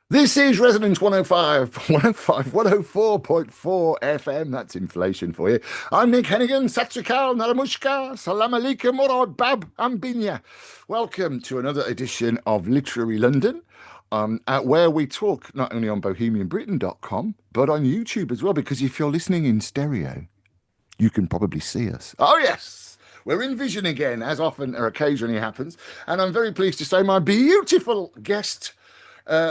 This is Resonance 104.4 FM. That's inflation for you. I'm Nick Hennegan. Satsukal, Naramushka, Salam Alaikum, Morad Bab, Ambinya. Welcome to another edition of Literary London, where we talk not only on bohemianbritain.com, but on YouTube as well, because if you're listening in stereo, you can probably see us. Oh, yes. We're in vision again, as often or occasionally happens. And I'm very pleased to say my beautiful guest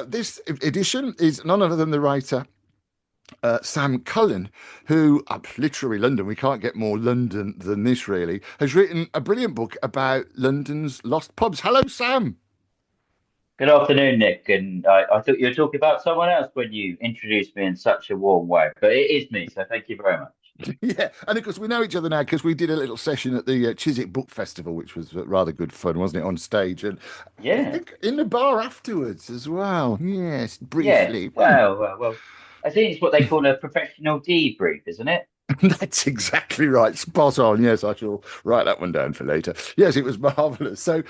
this edition is none other than the writer Sam Cullen, who, literary London, we can't get more London than this, really, has written a brilliant book about London's lost pubs. Hello, Sam. Good afternoon, Nick. And I thought you were talking about someone else when you introduced me in such a warm way, but it is me, so thank you very much. Yeah, and of course we know each other now because we did a little session at the Chiswick Book Festival, which was rather good fun, wasn't it, on stage? And I Yeah, think in the bar afterwards as well. Yes, yeah. briefly. Well. I think it's what they call a professional debrief, isn't it? That's exactly right. Spot on. Yes, I shall write that one down for later. Yes, it was marvelous. So,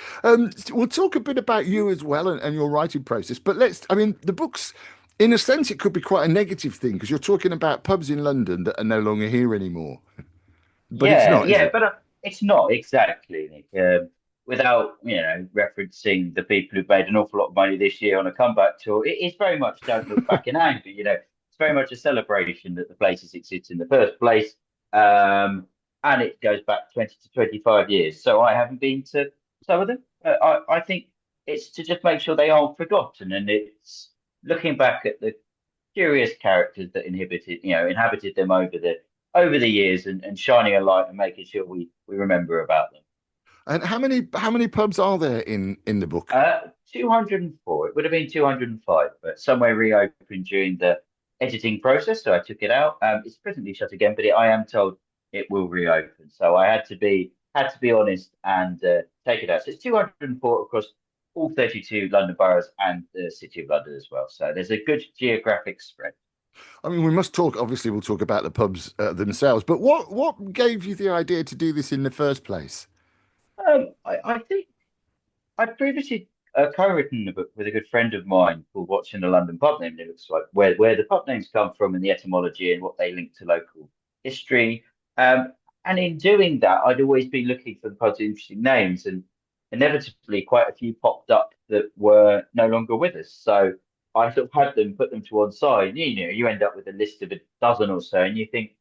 we'll talk a bit about you as well and your writing process. But I mean, the books, in a sense, it could be quite a negative thing because you're talking about pubs in London that are no longer here anymore. But it's Yeah, not, is yeah, it? but it's not exactly, Nick. Without, referencing the people who've made an awful lot of money this year on a comeback tour, it is very much don't look back in anger. It's very much a celebration that the places exist in the first place. And it goes back 20 to 25 years. So I haven't been to some of them. I think it's to just make sure they aren't forgotten. And it's looking back at the curious characters that inhabited them over the years and shining a light and making sure we remember about them. And how many pubs are there in the book? 204. It would have been 205, but somewhere reopened during the editing process, so I took it out. It's presently shut again, but I am told it will reopen. So I had to be honest and take it out. So it's 204 across all 32 London boroughs and the City of London as well. So there's a good geographic spread. I mean, we must talk. Obviously, we'll talk about the pubs themselves. But what gave you the idea to do this in the first place? I think I'd previously co-written a book with a good friend of mine called Watching the London Pub Name. And it looks like where the pub names come from and the etymology and what they link to local history. And in doing that, I'd always been looking for the pubs with interesting names, and inevitably, quite a few popped up that were no longer with us. So I sort of had them, put them to one side. You end up with a list of a dozen or so, and you think,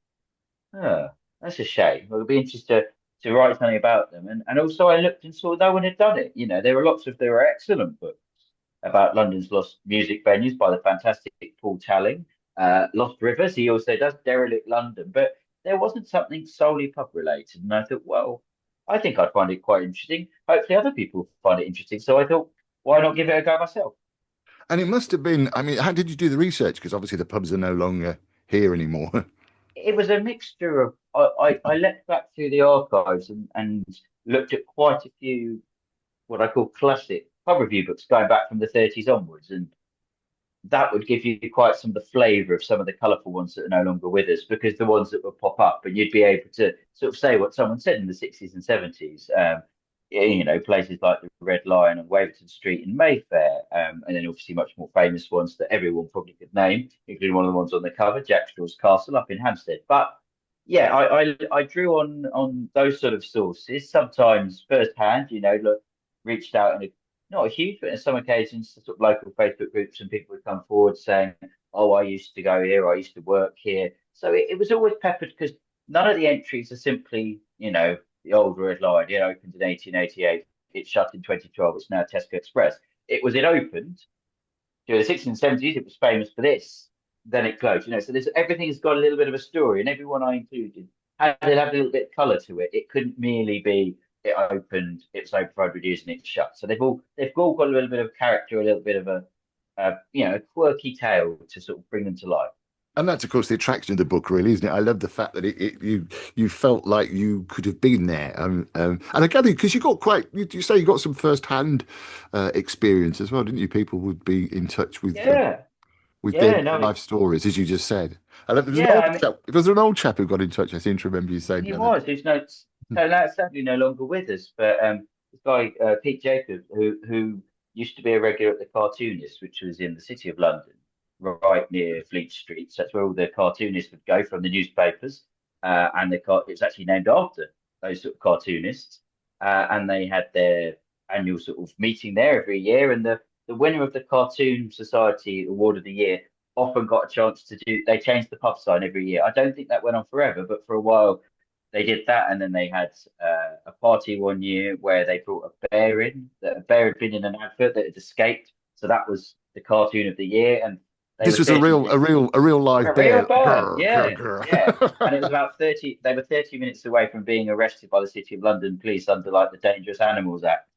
oh, that's a shame. Well, it'd be interesting to write something about them. And also I looked and saw no one had done it. There were excellent books about London's lost music venues by the fantastic Paul Talling. Lost Rivers, he also does Derelict London, but there wasn't something solely pub related. And I thought, well, I think I'd find it quite interesting. Hopefully other people find it interesting. So I thought, why not give it a go myself? And it must have been, I mean, how did you do the research? Because obviously the pubs are no longer here anymore. It was a mixture of I leapt back through the archives and looked at quite a few what I call classic pub review books going back from the 30s onwards. And that would give you quite some of the flavour of some of the colourful ones that are no longer with us, because the ones that would pop up and you'd be able to sort of say what someone said in the 60s and 70s. Places like the Red Lion on Waverton Street in Mayfair, and then obviously much more famous ones that everyone probably could name, including one of the ones on the cover, Jack Straw's Castle up in Hampstead. But yeah, I drew on those sort of sources, sometimes firsthand, look, reached out in a not a huge, but in some occasions to sort of local Facebook groups, and people would come forward saying, "Oh, I used to go here, I used to work here." So it was always peppered, because none of the entries are simply, the old Red Lion. It opened in 1888. It shut in 2012. It's now Tesco Express. It opened during the 60s and 70s. It was famous for this. Then it closed. So there's everything's got a little bit of a story, and everyone I included had to have a little bit of colour to it. It couldn't merely be it opened, it's open for 100 years and it's shut. So they've all got a little bit of character, a little bit of a quirky tale to sort of bring them to life. And that's, of course, the attraction of the book, really, isn't it? I love the fact that you felt like you could have been there. And I gather because you say you got some first-hand experience as well, didn't you? People would be in touch Yeah, with their yeah, no, life stories, as you just said. And there was an yeah. old I mean, chap. There was an old chap who got in touch. I seem to remember you saying he the other was. Who's no, so that's sadly no longer with us. But this guy Pete Jacobs, who used to be a regular at the Cartoonist, which was in the City of London, right near Fleet Street. So that's where all the cartoonists would go from the newspapers, and it's actually named after those sort of cartoonists. And they had their annual sort of meeting there every year, and the winner of the Cartoon Society Award of the Year often got a chance to do. They changed the pub sign every year. I don't think that went on forever, but for a while they did that, and then they had a party one year where they brought a bear in. That a bear had been in an advert that had escaped, so that was the cartoon of the year, and they This were was a 30 real, a minutes. real, a real A live real bear. bear, Grr, grr, yeah, yeah. And it was grr. about 30, they were 30 minutes away from being arrested by the City of London police under like the Dangerous Animals Act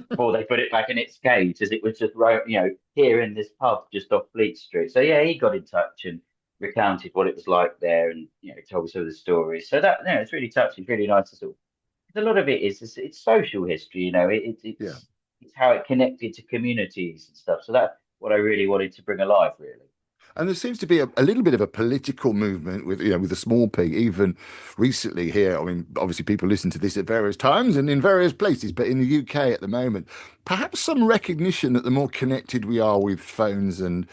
before they put it back in its cage, as it was just right, here in this pub just off Fleet Street. So yeah, he got in touch and recounted what it was like there, and told me some of the stories. So that it's really touching, it's really nice to sort of. 'Cause a lot of it is it's social history, Yeah. it's how it connected to communities and stuff. So that's what I really wanted to bring alive, really. And there seems to be a little bit of a political movement with, with a small p, even recently here. I mean, obviously people listen to this at various times and in various places, but in the UK at the moment, perhaps some recognition that the more connected we are with phones and,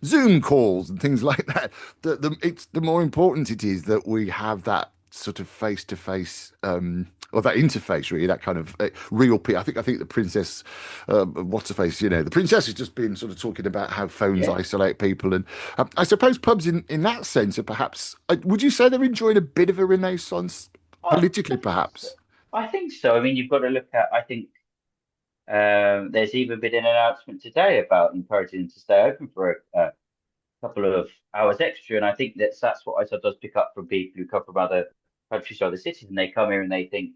Zoom calls and things like that, the more important it is that we have that sort of face to face, or that interface, really, that kind of real. I think the princess, what's her face? The princess has just been sort of talking about how phones Yeah. isolate people, and I suppose pubs, in that sense, are perhaps. Would you say they're enjoying a bit of a renaissance I, politically, I think so. perhaps? I think so. I mean, you've got to look at. I think there's even been an announcement today about encouraging them to stay open for a couple of hours extra, and I think that's what I sometimes pick up from people who come from other countries or other cities, and they come here and they think,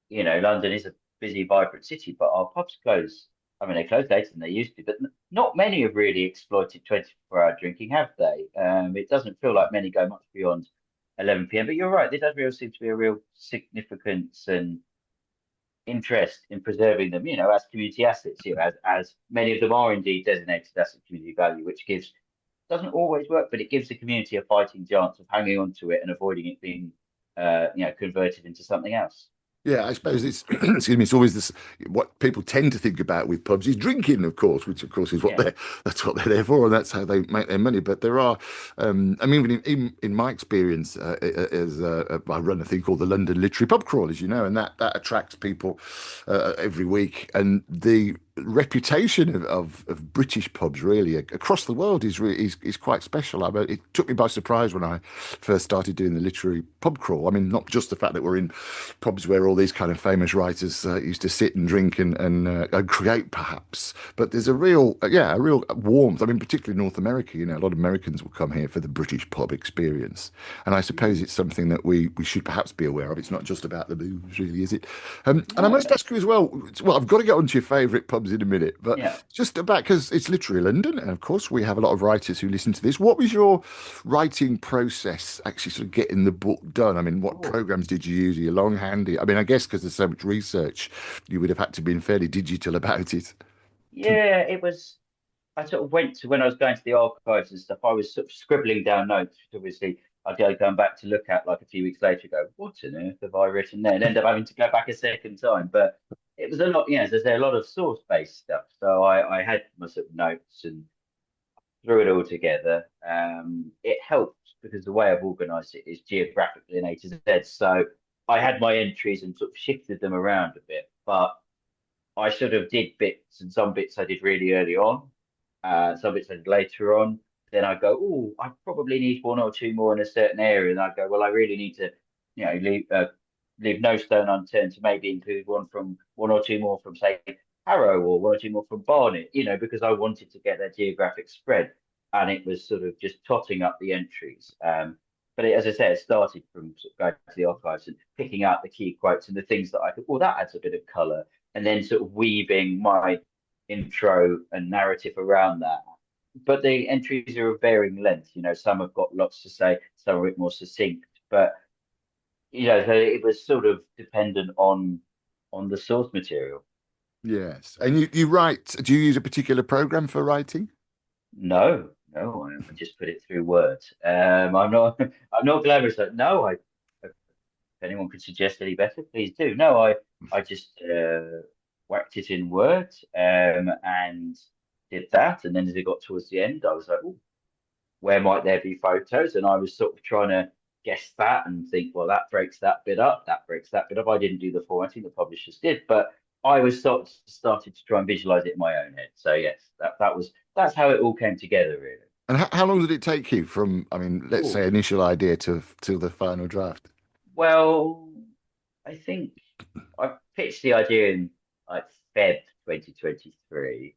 London is a busy, vibrant city, but our pubs close. I mean, they close later than they used to, but not many have really exploited 24-hour drinking, have they? It doesn't feel like many go much beyond 11 p.m. But you're right, there does really seem to be a real significance and interest in preserving them, as community assets, as many of them are indeed designated as a community value, which gives doesn't always work, but it gives the community a fighting chance of hanging on to it and avoiding it being, converted into something else. Yeah, I suppose it's excuse me. It's always this. What people tend to think about with pubs is drinking, of course, which of course is what Yeah, that's what they're there for, and that's how they make their money. But there are, I mean, in my experience, as I run a thing called the London Literary Pub Crawl, as you know, and that attracts people every week, and the reputation of British pubs really across the world is quite special. I mean, it took me by surprise when I first started doing the literary pub crawl. I mean, not just the fact that we're in pubs where all these kind of famous writers used to sit and drink and create, perhaps, but there's a real warmth. I mean, particularly North America. A lot of Americans will come here for the British pub experience, and I suppose it's something that we should perhaps be aware of. It's not just about the booze, really, is it? And I no, must ask you as well. Well, I've got to get onto your favourite pubs in a minute, but yeah. just about because it's literally London, and of course we have a lot of writers who listen to this. What was your writing process actually sort of getting the book done? I mean, what Oh, programs did you use? Are you longhand? I mean, I guess because there's so much research, you would have had to be fairly digital about it. yeah, it was. I sort of went to when I was going to the archives and stuff. I was sort of scribbling down notes, which obviously I'd go going back to look at like a few weeks later. Go, what on earth have I written there? And end up having to go back a second time. But it was a lot. There's a lot of source-based stuff. So I had my sort of notes and threw it all together. It helped because the way I've organised it is geographically in A to Z. So I had my entries and sort of shifted them around a bit, but I sort of did bits, and some bits I did really early on, some bits I did later on. Then I go, oh, I probably need one or two more in a certain area, and I go, well, I really need to, leave no stone unturned to maybe include one or two more from say Harrow or one or two more from Barnet, because I wanted to get that geographic spread, and it was sort of just totting up the entries. But as I said, it started from sort of going to the archives and picking out the key quotes and the things that I thought, well, that adds a bit of colour, and then sort of weaving my intro and narrative around that. But the entries are of varying length. Some have got lots to say, some are a bit more succinct. But so it was sort of dependent on the source material. Yes, and you write. Do you use a particular program for writing? No, no, I just put it through Word. I'm not, I'm not glamorous. No, if anyone could suggest any better, please do. No, I just whacked it in Word, and did that. And then as it got towards the end, I was like, oh, where might there be photos? And I was sort of trying to guess that and think, well, that breaks that bit up, that breaks that bit up. I didn't do the formatting, the publishers did, but I was sort of started to try and visualize it in my own head. So yes, that's how it all came together, really. And how long did it take you from, I mean, let's Ooh. say initial idea to the final draft? Well, I think I pitched the idea in like Feb 2023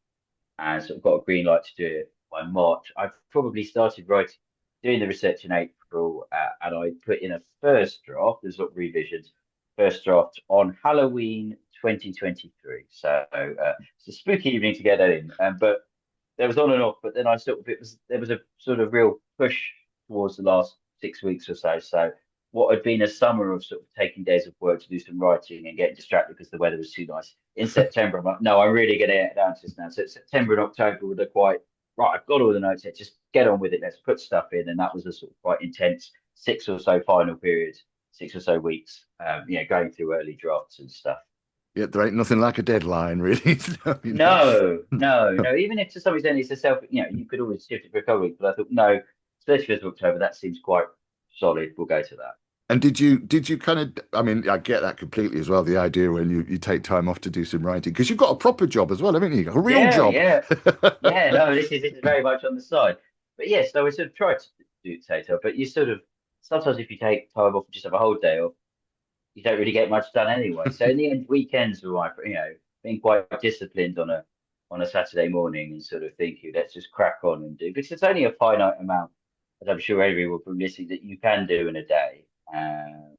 and sort of got a green light to do it by March. I probably started writing, doing the research in April, and I put in a first draft, there's sort of revisions, first draft on Halloween 2023. So it's a spooky evening to get that in. But there was on and off, but then I sort of there was a sort of real push towards the last 6 weeks or so. So what had been a summer of sort of taking days of work to do some writing and getting distracted because the weather was too nice. In September, I'm like, no, I'm really going to get down to this now. So September and October were the quite right. I've got all the notes here. Just get on with it. Let's put stuff in, and that was a sort of quite intense six or so final period, 6 or so weeks. Going through early drafts and stuff. Yeah, there ain't nothing like a deadline, really. So, No, no, no. Even if to some extent it's a you could always shift it for a couple of weeks, but I thought, no, 31st of October, that seems quite solid. We'll go to that. And did you kind of, I mean, I get that completely as well, the idea when you take time off to do some writing, because you've got a proper job as well, haven't you? A real Yeah, job. yeah, yeah. No, this is very much on the side. But yes, so we sort of tried to do potato, but you sort of sometimes if you take time off and just have a whole day off, you don't really get much done anyway. So in the end, weekends were my, being quite disciplined on a Saturday morning and sort of thinking, let's just crack on and do because it's only a finite amount, as I'm sure everyone from listening that you can do in a day. And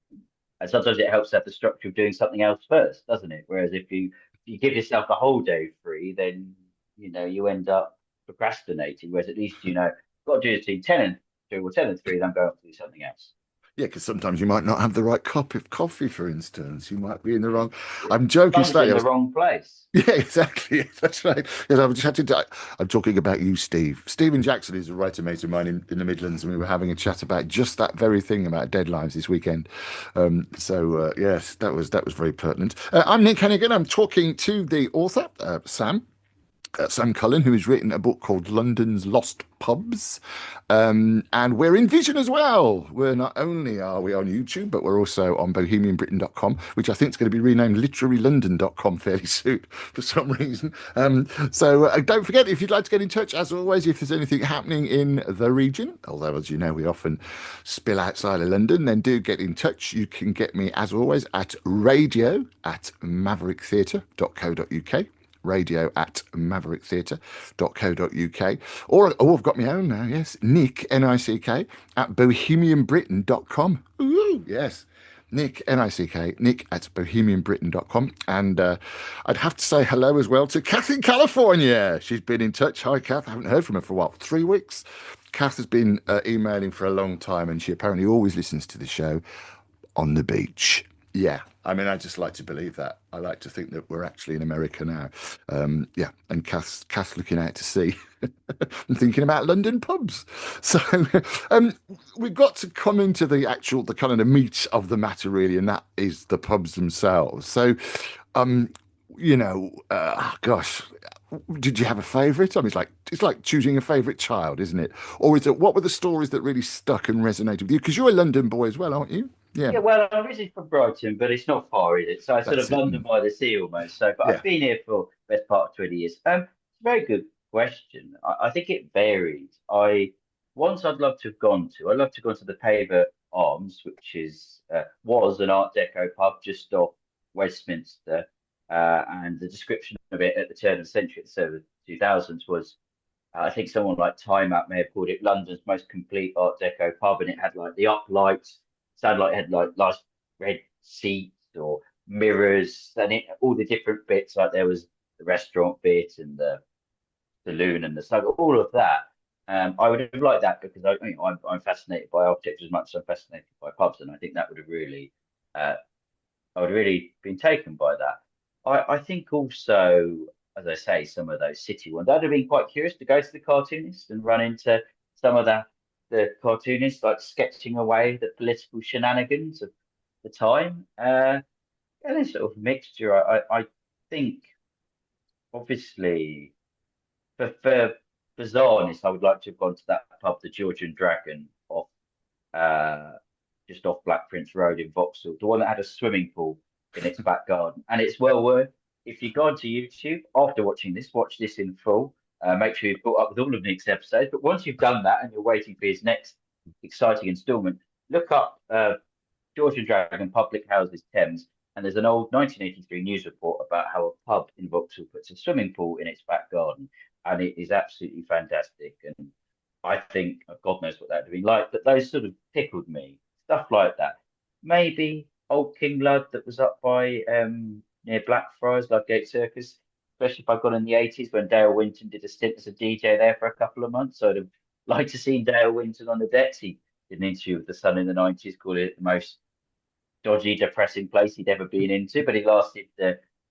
sometimes it helps to have the structure of doing something else first, doesn't it? Whereas if you give yourself the whole day free, then you end up procrastinating. Whereas at least got to do this between 10 and 2 or 10 and 3, then go off to do something else. Yeah, because sometimes you might not have the right cup of coffee, for instance. You might be in the wrong. I'm joking Fun's slightly. in I the was, wrong place. yeah, exactly. That's right. Yes, I've just had to. I'm talking about you, Steve. Stephen Jackson is a writer mate of mine in the Midlands, and we were having a chat about just that very thing about deadlines this weekend. Yes, that was very pertinent. I'm Nick Hennegan. I'm talking to the author, Sam Cullen, who has written a book called London's Lost Pubs. And we're in vision as well. We're not only are we on YouTube, but we're also on bohemianbritain.com, which I think is going to be renamed literarylondon.com fairly soon for some reason. So don't forget, if you'd like to get in touch, as always, if there's anything happening in the region, although, as you know, we often spill outside of London, then do get in touch. You can get me, as always, at radio@mavericktheatre.co.uk, radio@mavericktheatre.co.uk. Or, oh, I've got my own now, yes, Nick, Nick, at bohemianbritain.com. Ooh, yes. Nick, Nick, Nick at bohemianbritain.com. And I'd have to say hello as well to Kath in California. She's been in touch. Hi, Kath. I haven't heard from her for what, 3 weeks? Kath has been emailing for a long time, and she apparently always listens to the show on the beach. Yeah, I mean, I just like to believe that. I like to think that we're actually in America now. Yeah, and Kath's looking out to sea and thinking about London pubs. So um, we've got to come into the kind of the meat of the matter, really, and that is the pubs themselves. So, um, gosh, did you have a favourite? I mean, it's like choosing a favourite child, isn't it? Or is it what were the stories that really stuck and resonated with you? Because you're a London boy as well, aren't you? Yeah, Yeah, well, I'm originally from Brighton, but it's not far, is it? So it's sort that's of it. London by the sea almost. So, but Yeah. I've been here for the best part of 20 years. It's a very good question. I think it varies. I'd love to have gone to. I'd love to have gone to the Paver Arms, which was an Art Deco pub just off Westminster, and the description of it at the turn of the century, at the 2000s, was I think someone like Time Out may have called it London's most complete Art Deco pub, and it had like the uplights, sounded like it had like nice red seats or mirrors, and all the different bits. Like there was the restaurant bit and the saloon and the stuff, all of that. I would have liked that because I'm fascinated by architecture as much as I'm fascinated by pubs, and I think that would have really, uh, I would have really been taken by that. I think also, as I say, some of those city ones, I'd have been quite curious to go to the cartoonist and run into some of the cartoonists like sketching away the political shenanigans of the time. And a sort of mixture. I think. obviously, for bizarreness, I would like to have gone to that pub, the Georgian Dragon, off uh, just off Black Prince Road in Vauxhall, the one that had a swimming pool in its back garden. And it's well worth, if you go onto YouTube after watching this, watch this in full. Make sure you've caught up with all of Nick's episodes. But once you've done that and you're waiting for his next exciting installment, look up Georgian Dragon Public Houses Thames. And there's an old 1983 news report about how a pub in Vauxhall puts a swimming pool in its back garden. And it is absolutely fantastic. And I think God knows what that would have been like, but those sort of tickled me. Stuff like that. Maybe Old King Lud that was up by near Blackfriars, Ludgate Circus, especially if I'd gone in the 80s when Dale Winton did a stint as a DJ there for a couple of months. So I'd have liked to see Dale Winton on the decks. He did an interview with The Sun in the 90s, called it the most dodgy, depressing place he'd ever been into, but he lasted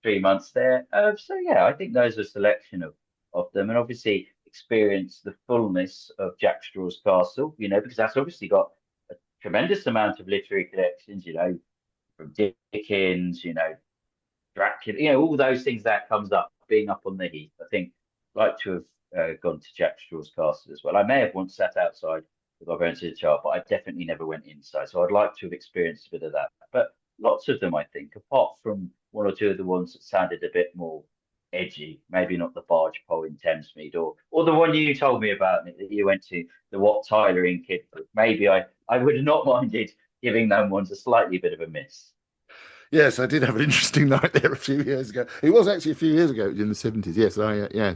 3 months there. So yeah, I think those are a selection of them, and obviously experience the fullness of Jack Straw's Castle. Because that's obviously got a tremendous amount of literary collections. From Dickens, Dracula, all those things that comes up, being up on the heath. I think I'd like to have gone to Jack Straw's Castle as well. I may have once sat outside with my parents in the child, but I definitely never went inside. So I'd like to have experienced a bit of that. But lots of them, I think, apart from one or two of the ones that sounded a bit more edgy, maybe not the barge pole in Thamesmead, or the one you told me about, Nick, that you went to, the Wat Tyler in Kidbrooke. Maybe I would have not minded giving them ones a slightly bit of a miss. Yes, I did have an interesting night there a few years ago. It was actually a few years ago in the 70s. Yes, yeah.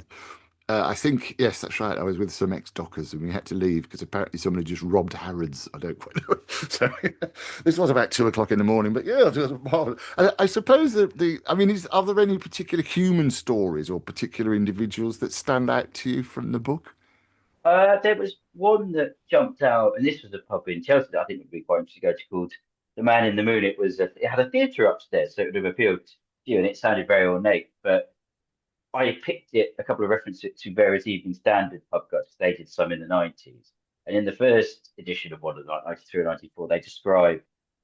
I think, yes, that's right. I was with some ex-dockers and we had to leave because apparently someone had just robbed Harrods. I don't quite know. So this was about 2 o'clock in the morning, but yeah, it was marvelous. I suppose I mean, are there any particular human stories or particular individuals that stand out to you from the book? There was one that jumped out, and this was a pub in Chelsea that I think would be quite interesting to go to, called The Man in the Moon. It had a theatre upstairs, so it would have appealed to you, and it sounded very ornate. But I picked it a couple of references to various Evening Standard pub guides. They did some in the 90s. And in the first edition of one of the 93 or 94, they describe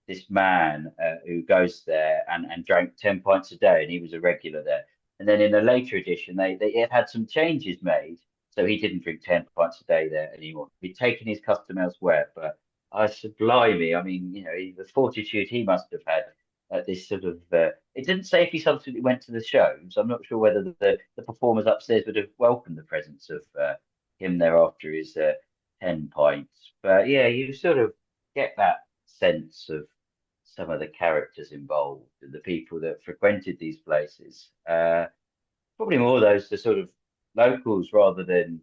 this man who goes there and drank 10 pints a day, and he was a regular there. And then in a later edition, it had some changes made. So he didn't drink 10 pints a day there anymore. He'd taken his custom elsewhere. But I sublime, I mean, the fortitude he must have had at this sort of it didn't say if he subsequently went to the shows. I'm not sure whether the performers upstairs would have welcomed the presence of him there after his 10 pints. But yeah, you sort of get that sense of some of the characters involved and the people that frequented these places. Probably more those the sort of locals rather than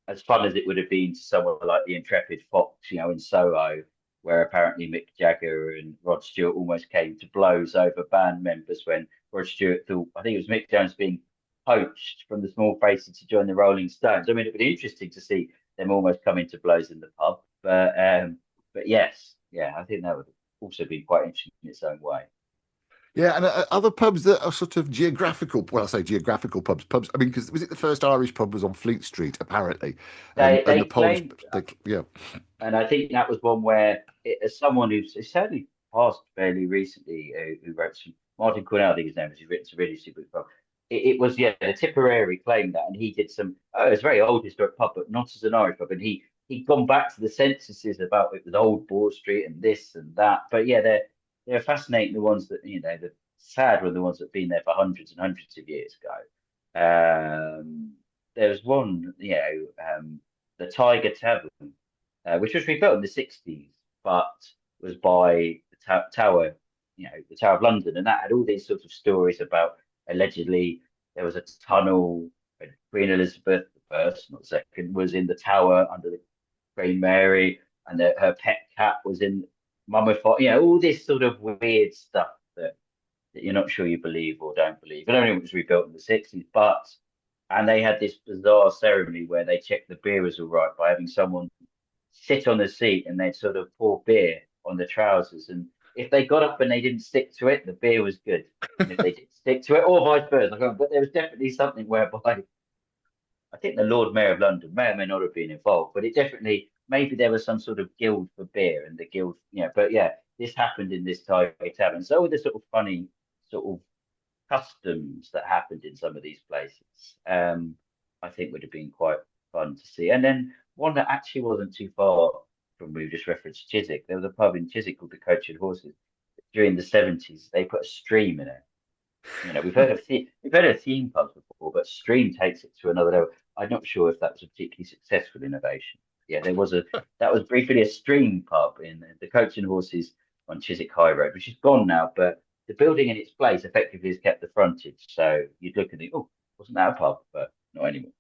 as fun as it would have been to someone like the Intrepid Fox, in Soho, where apparently Mick Jagger and Rod Stewart almost came to blows over band members when Rod Stewart thought, I think it was Mick Jones being poached from the Small Faces to join the Rolling Stones. I mean, it would be interesting to see them almost coming to blows in the pub. But yes, yeah, I think that would also be quite interesting in its own way. Yeah, and other pubs that are sort of geographical. Well, I say geographical pubs. I mean, because was it the first Irish pub was on Fleet Street, apparently, and They the Polish. claimed They, yeah, And I think that was one where, as someone who's certainly passed fairly recently, who wrote some, Martin Cornell, I think his name is, who's written some really super well. It was, yeah, the Tipperary claimed that, and he did some, it's a very old historic pub, but not as an Irish pub. And he'd gone back to the censuses about it was Old Boar Street and this and that. But yeah, they're fascinating, the ones that, the sad were the ones that have been there for hundreds and hundreds of years ago. There was one, the Tiger Tavern which was rebuilt in the 60s, but was by the Tower, the Tower of London. And that had all these sorts of stories about allegedly there was a tunnel when Queen Elizabeth I, not second, was in the tower under the Queen Mary, and that her pet cat was in mummified, all this sort of weird stuff that you're not sure you believe or don't believe. And only it was rebuilt in the 60s, and they had this bizarre ceremony where they checked the beer was all right by having someone sit on the seat and they'd sort of pour beer on the trousers. And if they got up and they didn't stick to it, the beer was good. And if they did stick to it, or vice versa. But there was definitely something whereby I think the Lord Mayor of London may or may not have been involved, but it definitely, maybe there was some sort of guild for beer and the guild, but yeah, this happened in this Tiger Tavern. So all the sort of funny, sort of customs that happened in some of these places. I think would have been quite fun to see. And then one that actually wasn't too far from, we just referenced Chiswick. There was a pub in Chiswick called the Coach and Horses. During the 70s, they put a stream in it. We've heard of theme pubs before, but stream takes it to another level. I'm not sure if that was a particularly successful innovation. Yeah, that was briefly a stream pub in the Coach and Horses on Chiswick High Road, which is gone now, but the building in its place effectively has kept the frontage. So you'd look and think, oh, wasn't that a pub? But not anymore.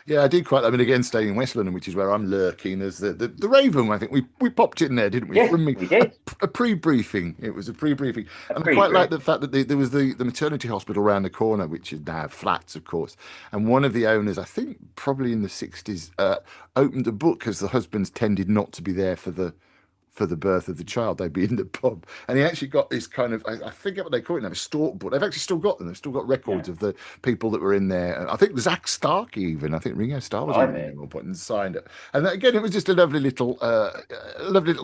Yeah, I did quite. I mean, again, staying in West London, which is where I'm lurking, there's the Raven. I think we popped in there, didn't we? Yes, From me, we did. a pre-briefing. It was a pre-briefing, A and I quite like pre-brief. the fact that there was the maternity hospital around the corner, which is now flats, of course. And one of the owners, I think, probably in the '60s, opened a book because the husbands tended not to be there for the birth of the child. They'd be in the pub. And he actually got this kind of, I forget what they call it now, a stalk book. They've actually still got them. They've still got records Yeah, of the people that were in there. And I think Zach Stark even, I think Ringo Starr was even in there blimey. at one point and signed it. And again, it was just a lovely little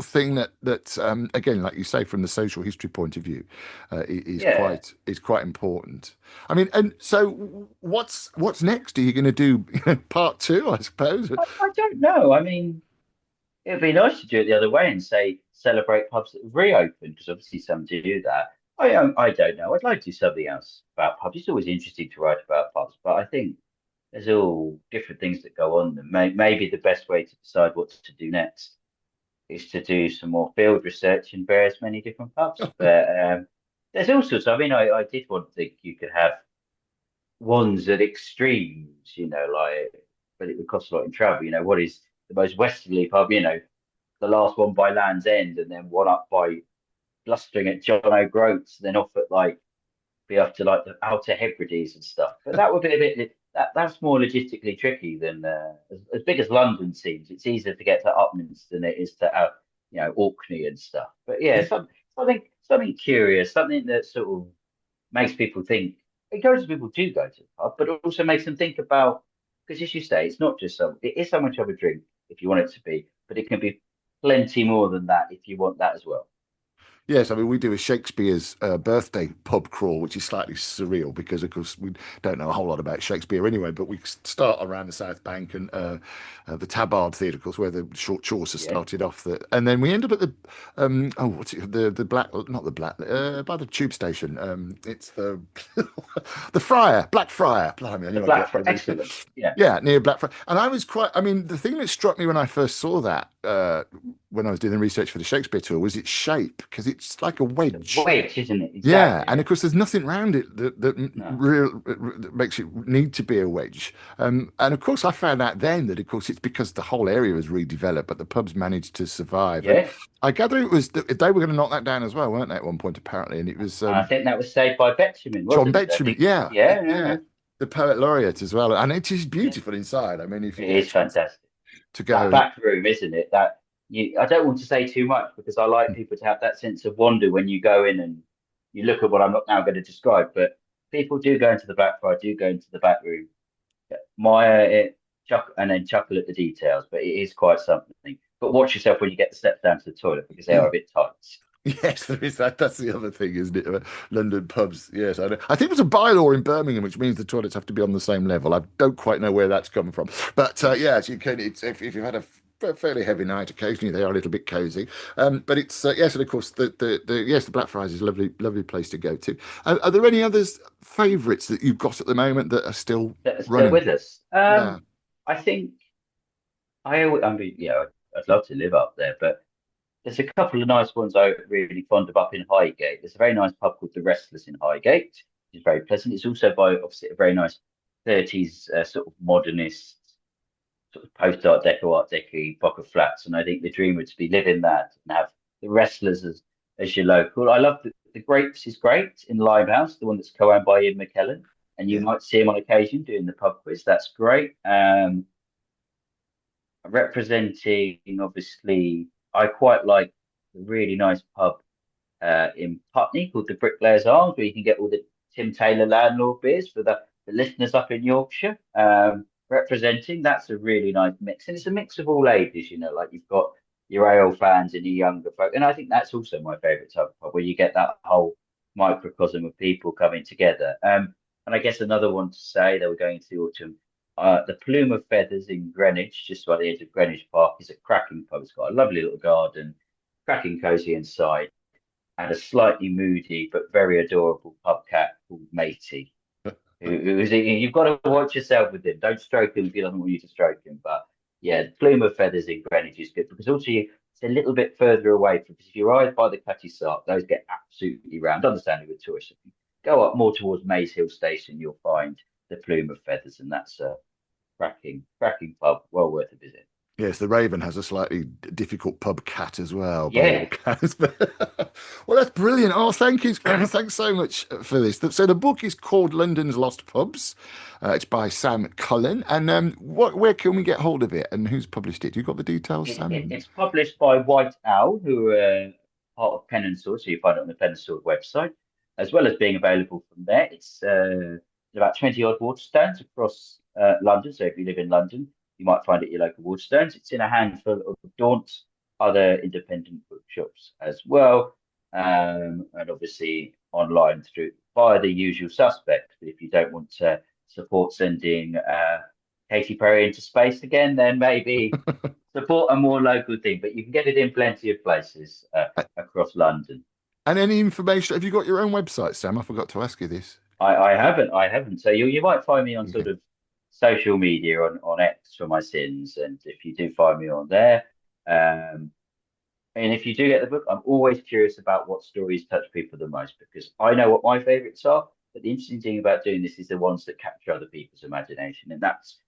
thing that again, like you say, from the social history point of view, Yeah. is quite important. I mean, and so what's next? Are you going to do part two, I suppose? I don't know. I mean, it'd be nice to do it the other way and say celebrate pubs that have reopened, because obviously some do that. I don't know. I'd like to do something else about pubs. It's always interesting to write about pubs, but I think there's all different things that go on. And maybe the best way to decide what to do next is to do some more field research in various many different pubs. But there's all sorts. I mean, I did want to think you could have ones at extremes, like, but it would cost a lot in travel. What is the most westerly pub? The last one by Land's End, and then one up by blustering at John O'Groats, then off at like be up to like the Outer Hebrides and stuff. But that would be a bit that's more logistically tricky than as big as London seems. It's easier to get to Upminster than it is to Orkney and stuff. But yeah, something curious, something that sort of makes people think. Encourages people to go to the pub, but it also makes them think about, because as you say, it's not just it is so much of a drink if you want it to be, but it can be plenty more than that if you want that as well. Yes, I mean, we do a Shakespeare's birthday pub crawl, which is slightly surreal because, of course, we don't know a whole lot about Shakespeare anyway. But we start around the South Bank and the Tabard Theatre, of course, where the short Chaucer Yeah, started off. And then we end up at the what's it? The black, not the black, by the tube station. It's the the Friar, Black Friar. Blimey, I the knew I'd Black get for there. excellent. Yeah, Yeah, near Blackfriars. And I was quite, I mean, the thing that struck me when I first saw that, when I was doing the research for the Shakespeare tour, was its shape, because it's like a it's a wedge. wedge, isn't it? Yeah, Exactly. and Yeah. of course, there's nothing around it No. that makes it need to be a wedge. And of course, I found out then that, of course, it's because the whole area was redeveloped, but the pubs managed to survive. And Yeah. I gather it was they were going to knock that down as well, weren't they, at one point, apparently? And it was I think that was saved by bitumen, John wasn't it? I Betjeman, think. yeah, Yeah. No. yeah, No. the poet laureate as well, and it is Yeah. beautiful inside. I mean, if you It get a is chance fantastic. to That go. back room, isn't it? That you. I don't want to say too much because I like people to have that sense of wonder when you go in and you look at what I'm not now going to describe. But people do go into the back room, do go into the back room, admire it, and then chuckle at the details. But it is quite something. But watch yourself when you get the steps down to the toilet because they are a bit tight. Yes, there is that. That's the other thing, isn't it? London pubs. Yes, I know. I think there's a bylaw in Birmingham which means the toilets have to be on the same level. I don't quite know where that's come from, but yes, you can. It's if you've had a fairly heavy night, occasionally they are a little bit cosy. But it's yes, and of course the yes, the Blackfriars is a lovely place to go to. Are there any others favourites that you've got at the moment that are still That are still running? with us. Yeah, I think I mean, I'd love to live up there, but there's a couple of nice ones I'm really fond of up in Highgate. There's a very nice pub called The Restless in Highgate, which is very pleasant. It's also by obviously a very nice 30s sort of modernist, sort of Art Deco block of flats. And I think the dream would be live in that and have The Restless as your local. I love the Grapes is great in Limehouse, the one that's co-owned by Ian McKellen. And you yeah, might see him on occasion doing the pub quiz. That's great. Representing, obviously, I quite like the really nice pub in Putney called the Bricklayers Arms, where you can get all the Tim Taylor landlord beers for the listeners up in Yorkshire. Representing, that's a really nice mix, and it's a mix of all ages. Like you've got your ale fans and your younger folk, and I think that's also my favourite type of pub, where you get that whole microcosm of people coming together. And I guess another one to say that we're going to the autumn. The Plume of Feathers in Greenwich, just by the edge of Greenwich Park, is a cracking pub. It's got a lovely little garden, cracking cosy inside, and a slightly moody but very adorable pub cat called Matey. You've got to watch yourself with him. Don't stroke him if he doesn't want you to stroke him. But yeah, the Plume of Feathers in Greenwich is good because also it's a little bit further away from, because if you're right by the Cutty Sark, those get absolutely rammed. Understandably with tourists. If you go up more towards Maze Hill Station, you'll find the Plume of Feathers, and that's a cracking pub, well worth a visit. Yes, the Raven has a slightly difficult pub cat as well, by all Yeah, accounts. Well, that's brilliant. Oh, thank you. Thanks so much for this. So the book is called London's Lost Pubs. It's by Sam Cullen. And where can we get hold of it? And who's published it? You got the details, Sam? it's published by White Owl, who are part of Pen and Sword, so you find it on the Pen and Sword website, as well as being available from there. It's about 20 odd Waterstones across London. So if you live in London, you might find it at your local Waterstones. It's in a handful of Daunt, other independent bookshops as well, and obviously online through via the usual suspects. But if you don't want to support sending Katy Perry into space again, then maybe support a more local thing. But you can get it in plenty of places across London. And any information? Have you got your own website, Sam? I forgot to ask you this. I haven't. So you might find me on sort Okay. of social media on X for my sins, and if you do find me on there, um, and if you do get the book, I'm always curious about what stories touch people the most because I know what my favourites are. But the interesting thing about doing this is the ones that capture other people's imagination, and that's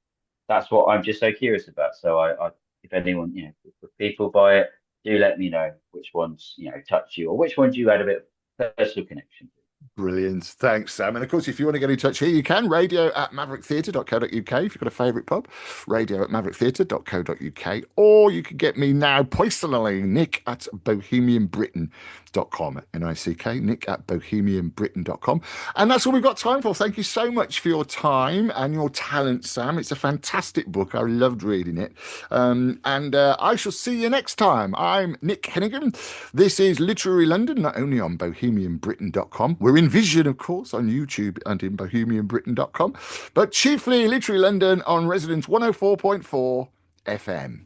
what I'm just so curious about. So if anyone, if people buy it, do let me know which ones touch you or which ones you had a bit of personal connection to. Brilliant. Thanks, Sam. And of course, if you want to get in touch here, you can. Radio at mavericktheatre.co.uk. If you've got a favourite pub, radio at mavericktheatre.co.uk. Or you can get me now personally, Nick at bohemianbritain.com. Nick, Nick at bohemianbritain.com. And that's all we've got time for. Thank you so much for your time and your talent, Sam. It's a fantastic book. I loved reading it. And I shall see you next time. I'm Nick Hennegan. This is Literary London, not only on bohemianbritain.com. We're in Vision, of course, on YouTube and in bohemianbritain.com, but chiefly Literary London on Residence 104.4 FM.